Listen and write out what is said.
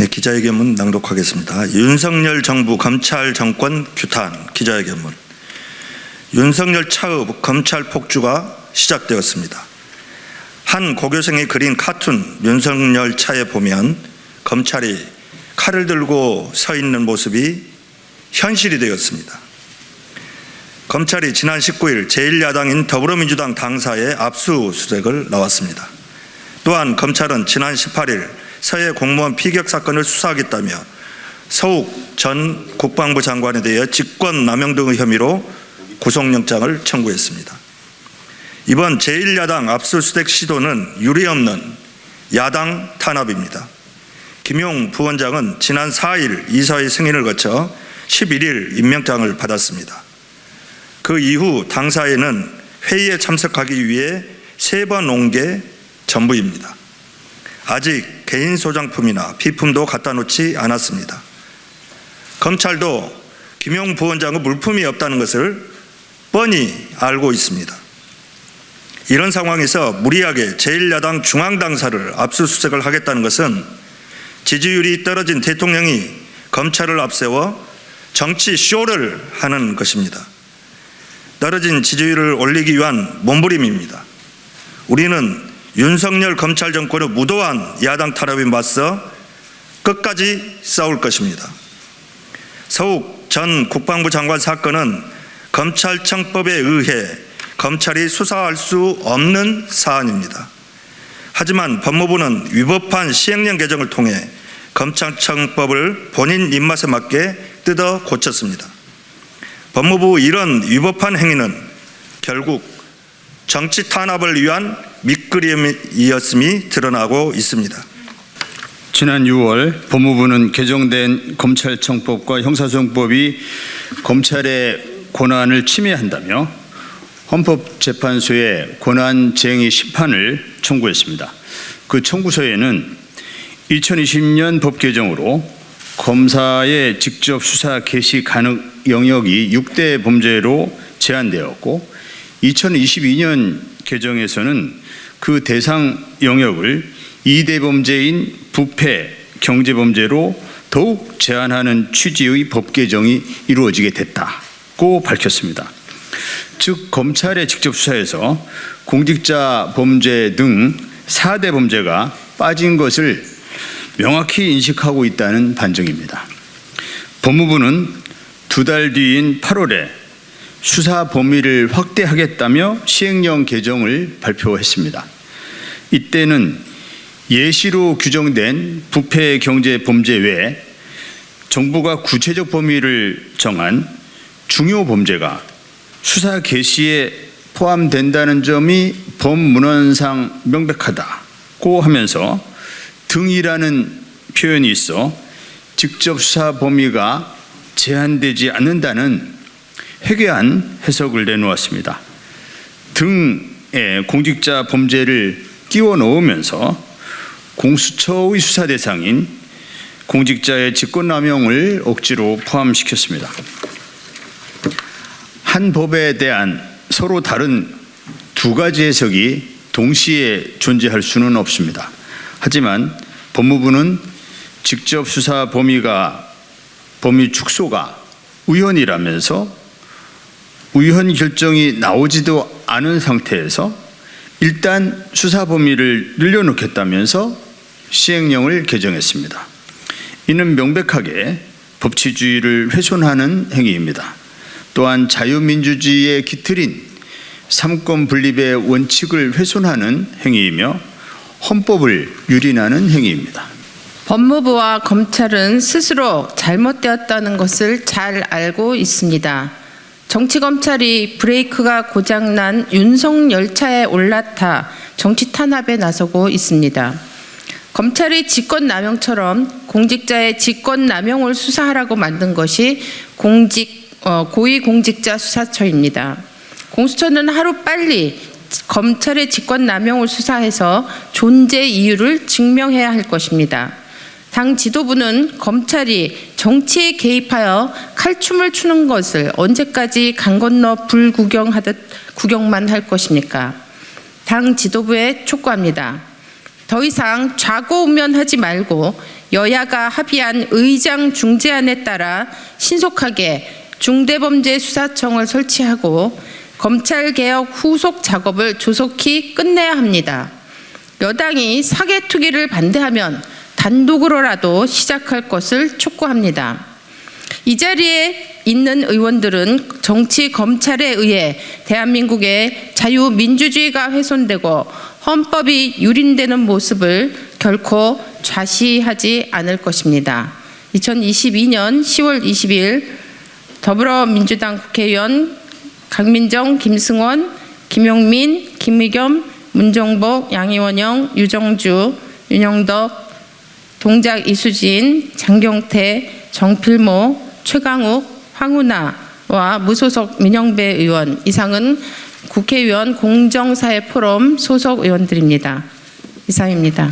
네, 기자회견문 낭독하겠습니다. 윤석열 정부 검찰 정권 규탄 기자회견문. 윤석열 차의 검찰 폭주가 시작되었습니다. 한 고교생이 그린 카툰 윤석열 차에 보면 검찰이 칼을 들고 서 있는 모습이 현실이 되었습니다. 검찰이 지난 19일 제1야당인 더불어민주당 당사에 압수수색을 나왔습니다. 또한 검찰은 지난 18일 서해 공무원 피격 사건을 수사하겠다며 서욱 전 국방부 장관에 대해 직권남용 등의 혐의로 구속영장을 청구했습니다. 이번 제1야당 압수수색 시도는 유례없는 야당 탄압입니다. 김용 부원장은 지난 4일 이사회 승인을 거쳐 11일 임명장을 받았습니다. 그 이후 당사에는 회의에 참석하기 위해 3번 온 게 전부입니다. 아직 개인 소장품이나 비품도 갖다 놓지 않았습니다. 검찰도 김용 부원장의 물품이 없다는 것을 뻔히 알고 있습니다. 이런 상황에서 무리하게 제1야당 중앙당사를 압수수색을 하겠다는 것은 지지율이 떨어진 대통령이 검찰을 앞세워 정치 쇼를 하는 것입니다. 떨어진 지지율을 올리기 위한 몸부림입니다. 우리는 윤석열 검찰 정권의 무도한 야당 탄압에 맞서 끝까지 싸울 것입니다. 서욱 전 국방부 장관 사건은 검찰청법에 의해 검찰이 수사할 수 없는 사안입니다. 하지만 법무부는 위법한 시행령 개정을 통해 검찰청법을 본인 입맛에 맞게 뜯어 고쳤습니다. 법무부 이런 위법한 행위는 결국 정치 탄압을 위한 밑그림이었음이 드러나고 있습니다. 지난 6월 법무부는 개정된 검찰청법과 형사소송법이 검찰의 권한을 침해한다며 헌법재판소에 권한쟁의 심판을 청구했습니다. 그 청구서에는 2020년 법 개정으로 검사의 직접 수사 개시 가능 영역이 6대 범죄로 제한되었고 2022년 개정에서는 그 대상 영역을 2대 범죄인 부패, 경제범죄로 더욱 제한하는 취지의 법 개정이 이루어지게 됐다고 밝혔습니다. 즉 검찰의 직접 수사에서 공직자 범죄 등 4대 범죄가 빠진 것을 명확히 인식하고 있다는 반증입니다. 법무부는 2달 뒤인 8월에 수사 범위를 확대하겠다며 시행령 개정을 발표했습니다. 이때는 예시로 규정된 부패 경제 범죄 외에 정부가 구체적 범위를 정한 중요 범죄가 수사 개시에 포함된다는 점이 법문헌상 명백하다고 하면서 등이라는 표현이 있어 직접 수사 범위가 제한되지 않는다는 회개한 해석을 내놓았습니다. 등에 공직자 범죄를 끼워 넣으면서 공수처의 수사 대상인 공직자의 직권남용을 억지로 포함시켰습니다. 한 법에 대한 서로 다른 2가지 해석이 동시에 존재할 수는 없습니다. 하지만 법무부는 직접 수사 범위 축소가 우연이라면서 우연 결정이 나오지도 않은 상태에서 일단 수사 범위를 늘려놓겠다면서 시행령을 개정했습니다. 이는 명백하게 법치주의를 훼손하는 행위입니다. 또한 자유민주주의의 기틀인 삼권 분립의 원칙을 훼손하는 행위이며 헌법을 유린하는 행위입니다. 법무부와 검찰은 스스로 잘못되었다는 것을 잘 알고 있습니다. 정치검찰이 브레이크가 고장난 윤석열차에 올라타 정치 탄압에 나서고 있습니다. 검찰이 직권남용처럼 공직자의 직권남용을 수사하라고 만든 것이 고위공직자 수사처입니다. 공수처는 하루빨리 검찰의 직권남용을 수사해서 존재 이유를 증명해야 할 것입니다. 당 지도부는 검찰이 정치에 개입하여 칼춤을 추는 것을 언제까지 강 건너 불 구경하듯 구경만 할 것입니까? 당 지도부에 촉구합니다. 더 이상 좌고우면하지 말고 여야가 합의한 의장 중재안에 따라 신속하게 중대범죄수사청을 설치하고 검찰개혁 후속 작업을 조속히 끝내야 합니다. 여당이 사개특위를 반대하면 단독으로라도 시작할 것을 촉구합니다. 이 자리에 있는 의원들은 정치 검찰에 의해 대한민국의 자유민주주의가 훼손되고 헌법이 유린되는 모습을 결코 좌시하지 않을 것입니다. 2022년 10월 20일 더불어민주당 국회의원 강민정, 김승원, 김용민, 김의겸, 문정복, 양이원영, 유정주, 윤영덕, 동작 이수진, 장경태, 정필모, 최강욱, 황운하와 무소속 민영배 의원, 이상은 국회의원 공정사회 포럼 소속 의원들입니다. 이상입니다.